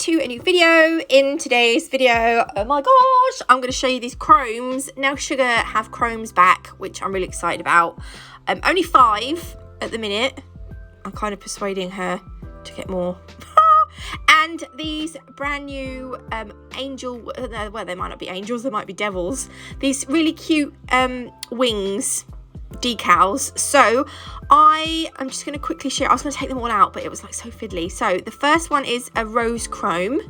to a new video. In today's video, oh my gosh, I'm going to show you these chromes. Now Sugar have chromes back, which I'm really excited about. Only 5 at the minute. I'm kind of persuading her to get more. And these brand new angel, well, they might not be angels, they might be devils. These really cute wings decals. So I'm just going to quickly show you. I was going to take them all out, but it was like so fiddly. So the first one is a rose chrome,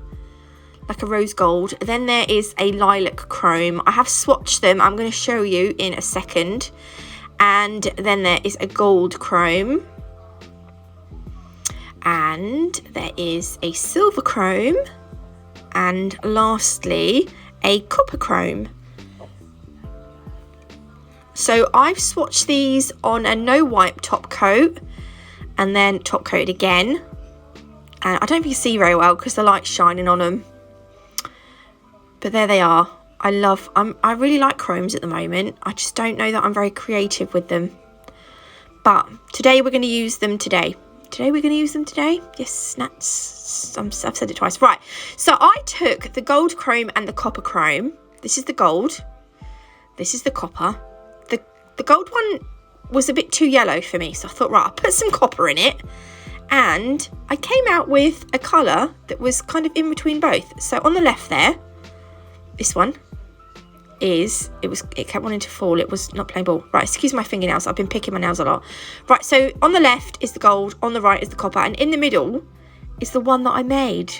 like a rose gold. Then there is a lilac chrome. I have swatched them. I'm going to show you in a second. And then there is a gold chrome. And there is a silver chrome. And lastly, a copper chrome. So I've swatched these on a no wipe top coat and then top coated again. And I don't know if you can see very well because the light's shining on them. But there they are. I really like chromes at the moment. I just don't know that I'm very creative with them. But today we're going to use them today. Yes, I've said it twice. Right, so I took the gold chrome and the copper chrome. This is the gold. This is the copper. The gold one was a bit too yellow for me, so I thought, right, I'll put some copper in it. And I came out with a colour that was kind of in between both. So on the left there, this one it kept wanting to fall. It was not playing ball. Right, excuse my fingernails. I've been picking my nails a lot. Right, so on the left is the gold, on the right is the copper, and in the middle is the one that I made.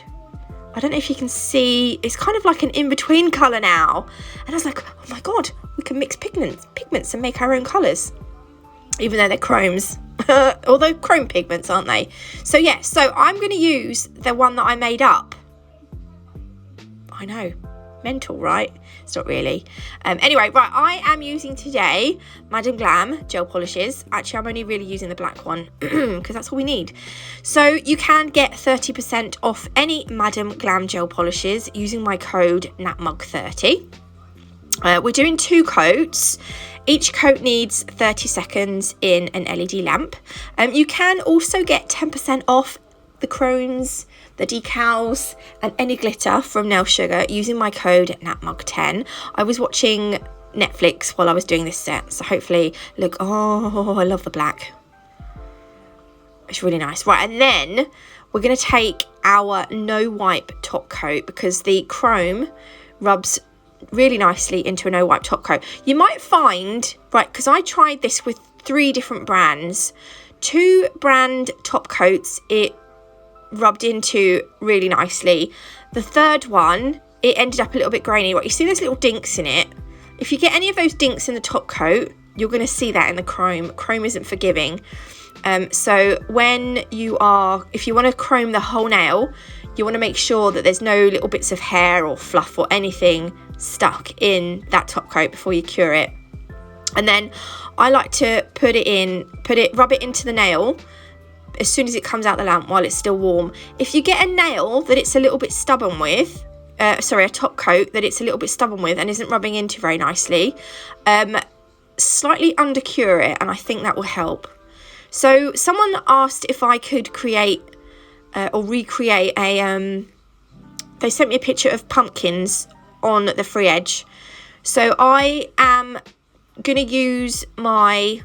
I don't know if you can see, it's kind of like an in-between colour now. And I was like, oh my God, we can mix pigments and make our own colours. Even though they're chromes. Although chrome pigments, aren't they? So yeah, so I'm going to use the one that I made up. I know, mental, right? It's not really. Anyway, right, I am using today Madam Glam gel polishes. Actually, I'm only really using the black one because that's all we need. So you can get 30% off any Madam Glam gel polishes using my code NATMUG30. We're doing 2 coats. Each coat needs 30 seconds in an LED lamp. You can also get 10% off the chromes, the decals, and any glitter from Nail Sugar using my code NATMUG10. I was watching Netflix while I was doing this set, so hopefully, look, oh, I love the black. It's really nice. Right, and then we're going to take our no wipe top coat because the chrome rubs really nicely into a no wipe top coat. You might find, right, because I tried this with 3 different brands, 2 brand top coats, it rubbed into really nicely. The third one, it ended up a little bit grainy. Right, you see those little dinks in it? If you get any of those dinks in the top coat, you're going to see that in the chrome. Chrome isn't forgiving. So if you want to chrome the whole nail, you want to make sure that there's no little bits of hair or fluff or anything stuck in that top coat before you cure it. And then I like to rub it into the nail as soon as it comes out the lamp while it's still warm. If you get a nail that it's a little bit stubborn with, a top coat that it's a little bit stubborn with and isn't rubbing into very nicely, slightly undercure it, and I think that will help. So someone asked if I could create or recreate they sent me a picture of pumpkins on the free edge. So I am going to use my,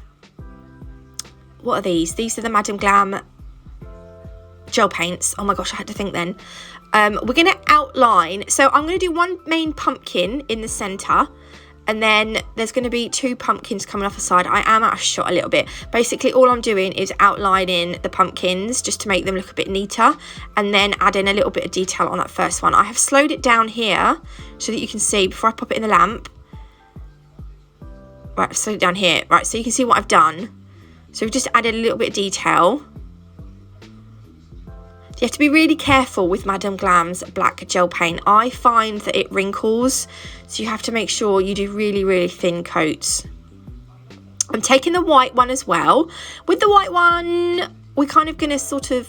what are these? These are the Madam Glam gel paints. Oh my gosh, I had to think then. We're going to outline. So I'm going to do one main pumpkin in the centre. And then there's going to be 2 pumpkins coming off the side. I am out of shot a little bit. Basically, all I'm doing is outlining the pumpkins just to make them look a bit neater. And then add in a little bit of detail on that first one. I have slowed it down here so that you can see before I pop it in the lamp. Right, I've slowed it down here. Right, so you can see what I've done. So we've just added a little bit of detail. You have to be really careful with Madam Glam's black gel paint. I find that it wrinkles, so you have to make sure you do really, really thin coats. I'm taking the white one as well. With the white one, we're kind of going to sort of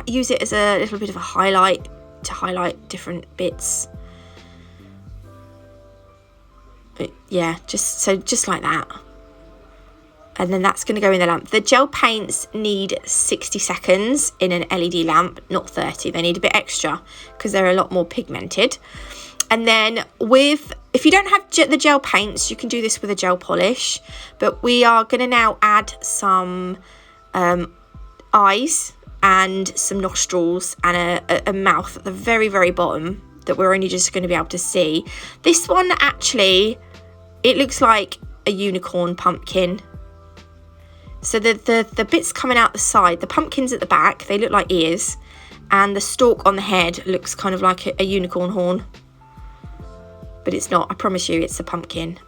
use it as a little bit of a highlight to highlight different bits. Yeah, just like that. And then that's going to go in the lamp. The gel paints need 60 seconds in an LED lamp, not 30. They need a bit extra because they're a lot more pigmented. And then if you don't have the gel paints, you can do this with a gel polish. But we are going to now add some eyes and some nostrils and a mouth at the very, very bottom that we're only just going to be able to see. This one, actually, it looks like a unicorn pumpkin. So the bits coming out the side, the pumpkins at the back, they look like ears. And the stalk on the head looks kind of like a unicorn horn. But it's not, I promise you, it's a pumpkin.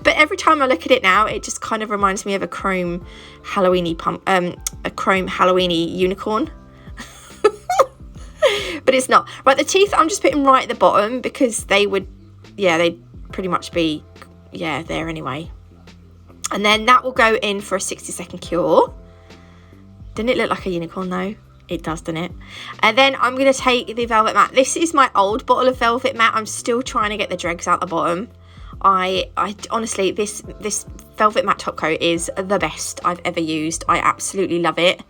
But every time I look at it now, it just kind of reminds me of a chrome Halloweeny unicorn. But it's not. Right, the teeth I'm just putting right at the bottom because they would, yeah, they'd pretty much be, yeah, there anyway. And then that will go in for a 60-second cure. Didn't it look like a unicorn though? It does, doesn't it? And then I'm going to take the velvet matte. This is my old bottle of velvet matte. I'm still trying to get the dregs out the bottom. I honestly, this velvet matte top coat is the best I've ever used. I absolutely love it.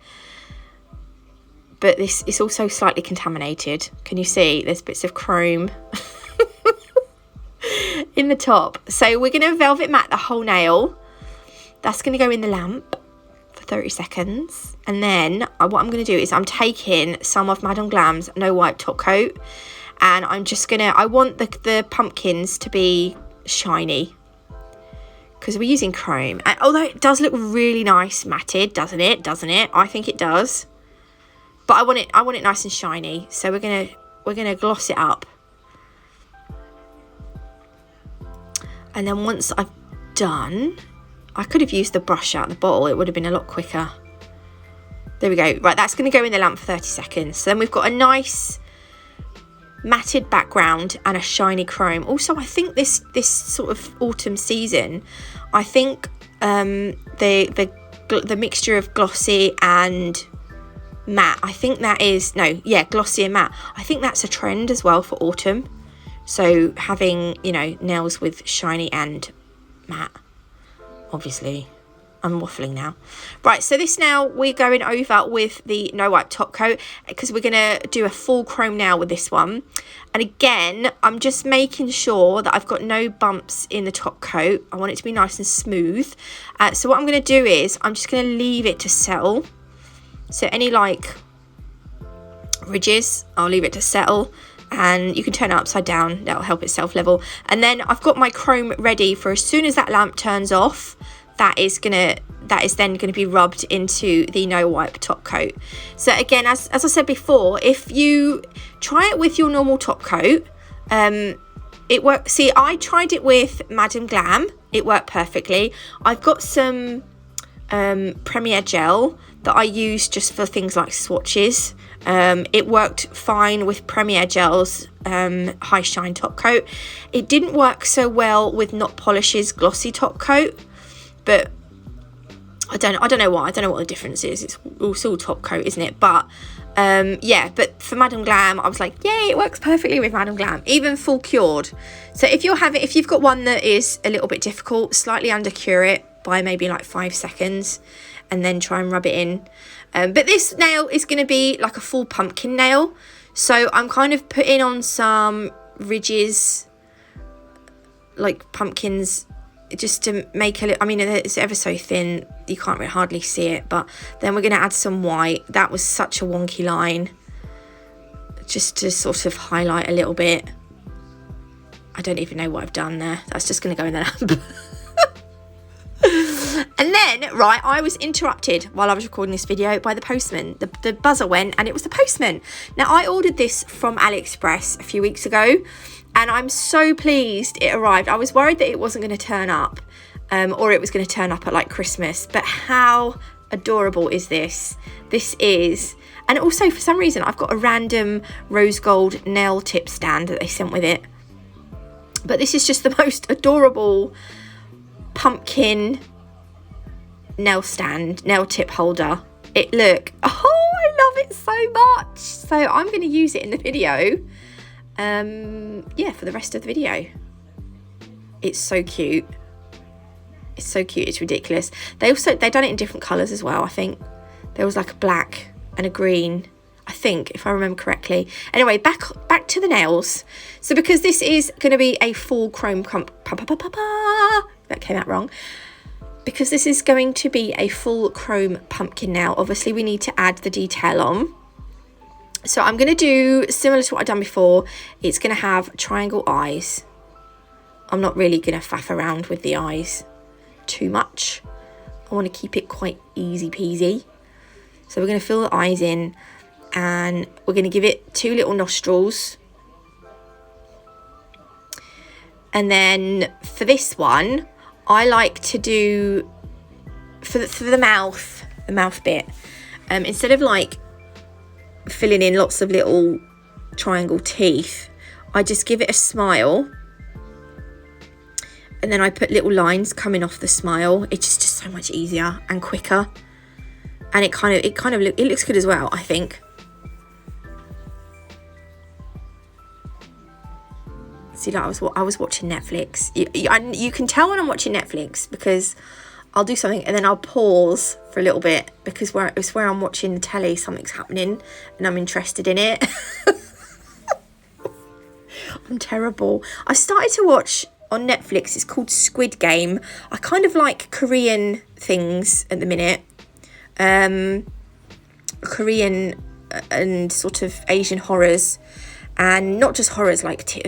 But this is also slightly contaminated. Can you see? There's bits of chrome in the top. So we're going to velvet matte the whole nail. That's going to go in the lamp for 30 seconds. And then what I'm going to do is I'm taking some of Madame Glam's No Wipe top coat. And I'm just going to, I want the pumpkins to be shiny. Because we're using chrome. And although it does look really nice matted, doesn't it? Doesn't it? I think it does. But I want it nice and shiny. So we're gonna gloss it up. And then once I've done, I could have used the brush out of the bottle. It would have been a lot quicker. There we go. Right, that's going to go in the lamp for 30 seconds. So then we've got a nice matted background and a shiny chrome. Also, I think this sort of autumn season, I think the mixture of glossy and matte, I think that is, no, yeah, glossy and matte. I think that's a trend as well for autumn. So having, you know, nails with shiny and matte. Obviously, I'm waffling now. Right, so this now we're going over with the No Wipe top coat because we're going to do a full chrome nail with this one. And again, I'm just making sure that I've got no bumps in the top coat. I want it to be nice and smooth. So what I'm going to do is I'm just going to leave it to settle. So any like ridges, I'll leave it to settle. And you can turn it upside down, that'll help it self-level. And then I've got my chrome ready for as soon as that lamp turns off, that is then gonna be rubbed into the No Wipe top coat. So again, as I said before, if you try it with your normal top coat, it works. See, I tried it with Madame Glam, it worked perfectly. I've got some Premier gel that I use just for things like swatches. It worked fine with Premier Gel's High Shine top coat. It didn't work so well with Not Polish's glossy top coat, but I don't know why. I don't know what the difference is. It's all top coat, isn't it? But yeah, but for Madame Glam, I was like, yay, it works perfectly with Madame Glam, even full cured. So if you've got one that is a little bit difficult, slightly under cure it by maybe like 5 seconds, and then try and rub it in. But this nail is going to be like a full pumpkin nail. So I'm kind of putting on some ridges, like pumpkins, just to make I mean, it's ever so thin, you can't really hardly see it. But then we're going to add some white. That was such a wonky line. Just to sort of highlight a little bit. I don't even know what I've done there. That's just going to go in the lamp. And then, right, I was interrupted while I was recording this video by the postman. The buzzer went and it was the postman. Now, I ordered this from AliExpress a few weeks ago and I'm so pleased it arrived. I was worried that it wasn't going to turn up or it was going to turn up at like Christmas. But how adorable is this? This is... And also, for some reason, I've got a random rose gold nail tip stand that they sent with it. But this is just the most adorable pumpkin nail stand, nail tip holder. I love it so much. So I'm going to use it in the video. Yeah, for the rest of the video. It's so cute. It's so cute, it's ridiculous. They done it in different colours as well, I think. There was like a black and a green, I think, if I remember correctly. Anyway, back to the nails. So because this is going to be a full chrome that came out wrong. Because this is going to be a full chrome pumpkin nail, obviously we need to add the detail on. So I'm going to do similar to what I've done before. It's going to have triangle eyes. I'm not really going to faff around with the eyes too much. I want to keep it quite easy peasy. So we're going to fill the eyes in, and we're going to give it 2 little nostrils. And then for this one, I like to do, for the mouth bit, instead of like filling in lots of little triangle teeth, I just give it a smile, and then I put little lines coming off the smile. It's just so much easier and quicker, and it looks good as well, I think. See, like I was watching Netflix. You can tell when I'm watching Netflix because I'll do something and then I'll pause for a little bit because it's where I'm watching the telly, something's happening and I'm interested in it. I'm terrible. I started to watch on Netflix, it's called Squid Game. I kind of like Korean things at the minute. Korean and sort of Asian horrors. And not just horrors, like they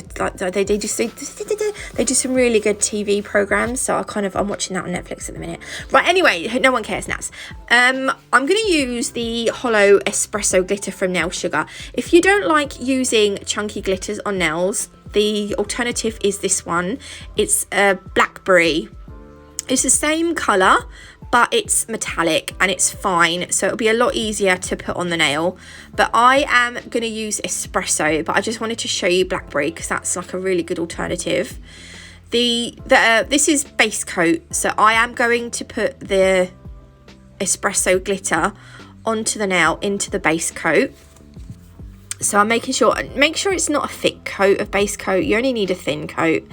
do some really good TV programs. So I'm watching that on Netflix at the minute. Right, anyway, no one cares, Nats. I'm going to use the Holo Espresso glitter from Nail Sugar. If you don't like using chunky glitters on nails, the alternative is this one. It's a blackberry. It's the same colour, but it's metallic and it's fine, so it'll be a lot easier to put on the nail. But I am going to use Espresso, but I just wanted to show you blackberry because that's like a really good alternative. This is base coat, so I am going to put the Espresso glitter onto the nail into the base coat. So I'm make sure it's not a thick coat of base coat. You only need a thin coat.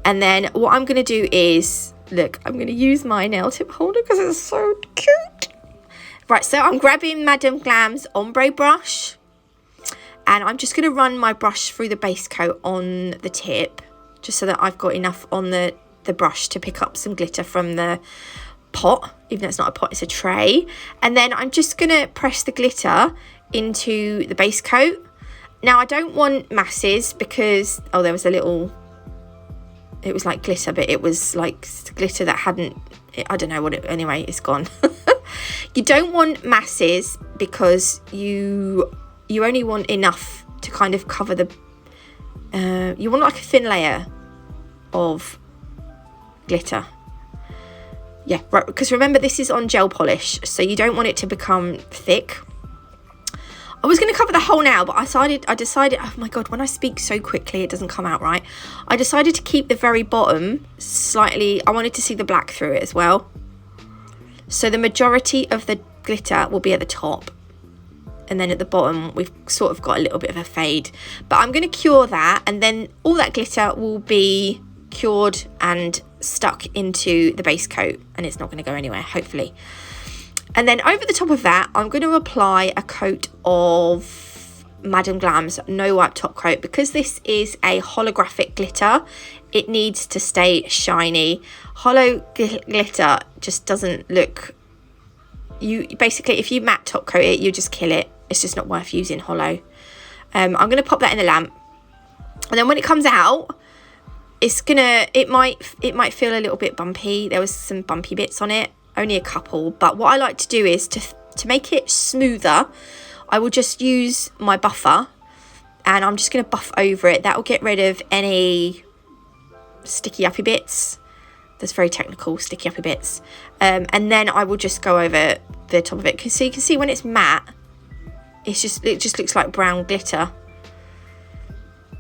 And then what I'm going to do is, look, I'm going to use my nail tip holder because it's so cute. Right, so I'm grabbing Madame Glam's ombre brush. And I'm just going to run my brush through the base coat on the tip. Just so that I've got enough on the brush to pick up some glitter from the pot. Even though it's not a pot, it's a tray. And then I'm just going to press the glitter into the base coat. Now, I don't want masses because, oh, there was a little... It was like glitter, but it was like glitter that hadn't, I don't know what it, anyway, it's gone. You don't want masses because you only want enough to kind of cover the, you want like a thin layer of glitter. Yeah, right, because remember this is on gel polish, so you don't want it to become thick. I was going to cover the whole nail, but I decided, oh my God, when I speak so quickly, it doesn't come out right. I decided to keep the very bottom slightly, I wanted to see the black through it as well. So the majority of the glitter will be at the top. And then at the bottom, we've sort of got a little bit of a fade. But I'm going to cure that, and then all that glitter will be cured and stuck into the base coat. And it's not going to go anywhere, hopefully. And then over the top of that, I'm going to apply a coat of Madame Glam's No Wipe Top Coat. Because this is a holographic glitter, it needs to stay shiny. Holo glitter just doesn't look... Basically, if you matte top coat it, you just kill it. It's just not worth using Holo. I'm going to pop that in the lamp. And then when it comes out, it might feel a little bit bumpy. There was some bumpy bits on it. Only a couple, but what I like to do is to make it smoother, I will just use my buffer and I'm just going to buff over it. That will get rid of any sticky uppy bits. That's very technical, sticky uppy bits. And then I will just go over the top of it. So you can see when it's matte, it just looks like brown glitter.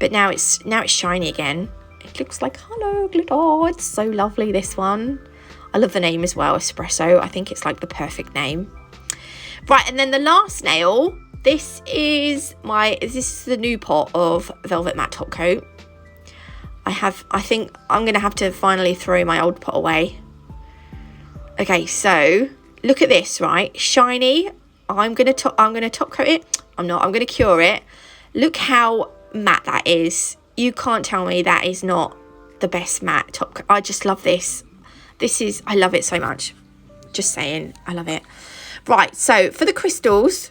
But now it's shiny again. It looks like Holo glitter. It's so lovely, this one. I love the name as well, Espresso. I think it's like the perfect name. Right, and then the last nail, this is the new pot of Velvet Matte Top Coat. I think I'm going to have to finally throw my old pot away Okay, so look at this, right? Shiny. I'm gonna top coat it. I'm gonna cure it. Look how matte that is. You can't tell me that is not the best matte top coat. I just love this. I love it so much. Just saying, I love it. Right, so for the crystals,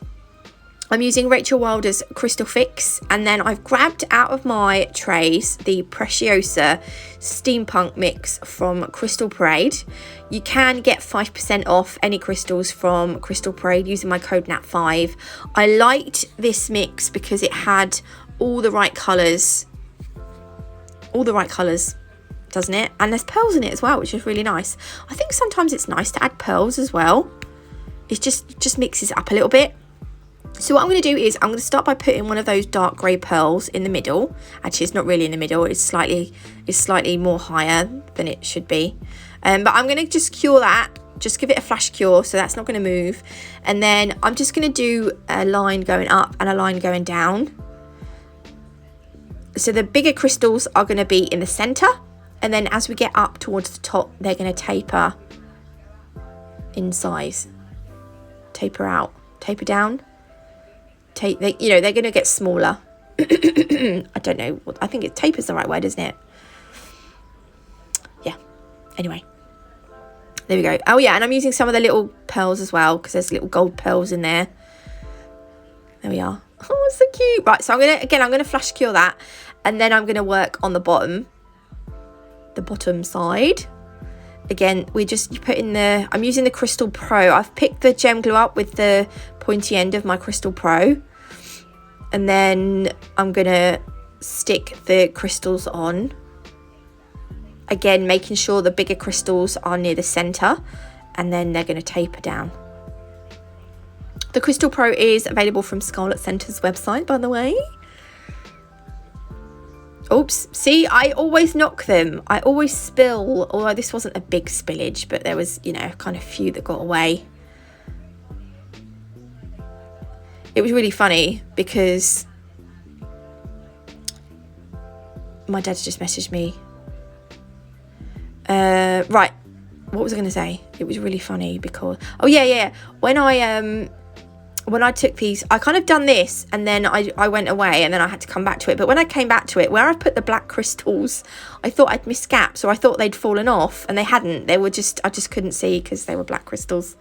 I'm using Rachel Wilder's Crystal Fix, and then I've grabbed out of my trays the Preciosa Steampunk Mix from Crystal Parade. You can get 5% off any crystals from Crystal Parade using my code NAT5. I liked this mix because it had all the right colours. Doesn't it? And there's pearls in it as well, which is really nice. I think sometimes it's nice to add pearls as well. It just mixes it up a little bit. So what I'm going to do is I'm going to start by putting one of those dark grey pearls in the middle. Actually, it's not really in the middle. It's slightly more higher than it should be. But I'm going to just cure that. Just give it a flash cure, so that's not going to move. And then I'm just going to do a line going up and a line going down. So the bigger crystals are going to be in the centre. And then as we get up towards the top, they're going to taper in size. Taper out. Taper down. They're going to get smaller. I don't know. I think it taper's the right word, isn't it? Yeah. Anyway. There we go. Oh, yeah. And I'm using some of the little pearls as well, because there's little gold pearls in there. There we are. Oh, so cute. Right. So I'm going to flash cure that. And then I'm going to work on the bottom side. Again, I'm using the Crystal Pro. I've picked the gem glue up with the pointy end of my Crystal Pro. And then I'm going to stick the crystals on. Again, making sure the bigger crystals are near the centre. And then they're going to taper down. The Crystal Pro is available from Scarlet Centre's website, by the way. Oops, see, I always knock them. I always spill, although this wasn't a big spillage, but there was, kind of few that got away. It was really funny because my dad's just messaged me. Right, what was I going to say? It was really funny because, when I took these, I kind of done this and then I went away and then I had to come back to it. But when I came back to it, where I put the black crystals, I thought I'd missed gaps, or I thought they'd fallen off, and they hadn't. They were I just couldn't see because they were black crystals.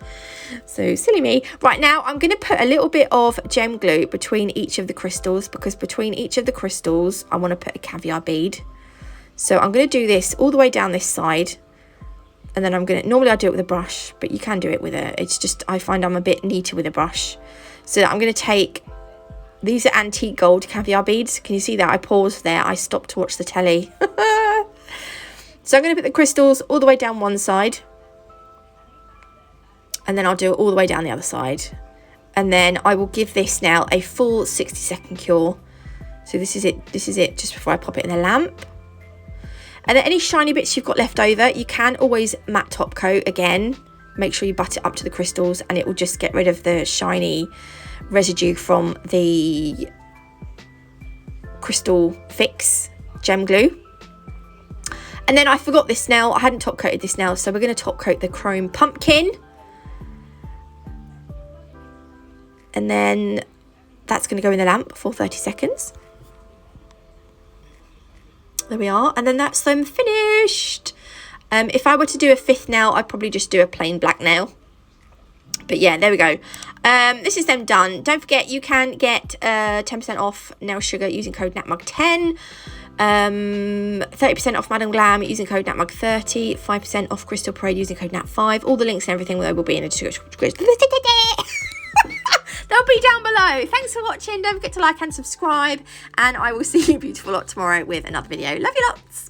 So silly me. Right, now I'm going to put a little bit of gem glue between each of the crystals, because between each of the crystals, I want to put a caviar bead. So I'm going to do this all the way down this side. And then normally I do it with a brush, but you can do it with I find I'm a bit neater with a brush. So I'm going to take, these are antique gold caviar beads. Can you see that? I paused there. I stopped to watch the telly. So I'm going to put the crystals all the way down one side. And then I'll do it all the way down the other side. And then I will give this now a full 60-second cure. So this is it just before I pop it in the lamp. And then any shiny bits you've got left over, you can always matte top coat again. Make sure you butt it up to the crystals and it will just get rid of the shiny residue from the Crystal Fix gem glue. And then I forgot this now. I hadn't top coated this now, so we're going to top coat the chrome pumpkin. And then that's going to go in the lamp for 30 seconds. There we are, and then that's them finished. If I were to do a fifth nail, I'd probably just do a plain black nail. But yeah, there we go. This is them done. Don't forget, you can get 10% off nail sugar using code NATMUG10. 30% off Madam Glam using code NATMUG30. 5% off Crystal Parade using code NAT5. All the links and everything will be in the description. They'll be down below. Thanks for watching. Don't forget to like and subscribe. And I will see you beautiful lot tomorrow with another video. Love you lots.